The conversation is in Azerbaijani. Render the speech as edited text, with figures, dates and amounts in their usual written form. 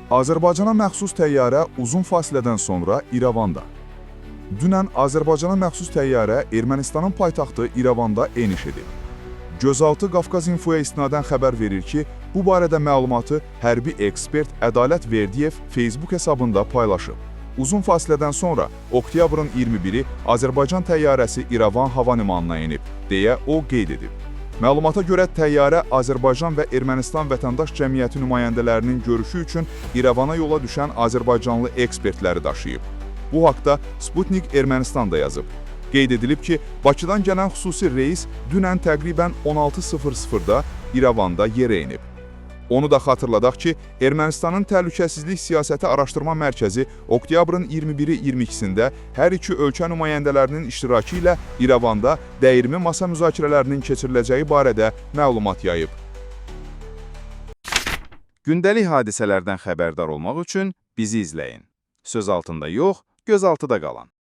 Azərbaycana məxsus təyyarə uzun fasilədən sonra İrəvanda. Dünən Azərbaycana məxsus təyyarə Ermənistanın paytaxtı İrəvanda eniş edib. Gözaltı Qafqaz İnfoya istinadən xəbər verir ki, bu barədə məlumatı hərbi ekspert Ədalət Verdiyev Facebook hesabında paylaşıb. Uzun fasilədən sonra oktyabrın 21-i Azərbaycan təyyarəsi İrəvan hava limanına enib, deyə o qeyd edib. Məlumata görə təyyarə Azərbaycan və Ermənistan vətəndaş cəmiyyəti nümayəndələrinin görüşü üçün İrəvana yola düşən azərbaycanlı ekspertləri daşıyıb. Bu haqda Sputnik Ermənistan da yazıb. Qeyd edilib ki, Bakıdan gələn xüsusi reys dünən təqribən 16:00-da İrəvanda yerə enib. Onu da xatırladaq ki, Ermənistanın Təhlükəsizlik Siyasəti Araşdırma Mərkəzi oktyabrın 21-22-sində hər iki ölkə nümayəndələrinin iştirakı ilə İrəvanda dəyirmi masa müzakirələrinin keçiriləcəyi barədə məlumat yayıb. Gündəlik hadisələrdən xəbərdar olmaq üçün bizi izləyin. Söz altında yox, göz altıda qalın.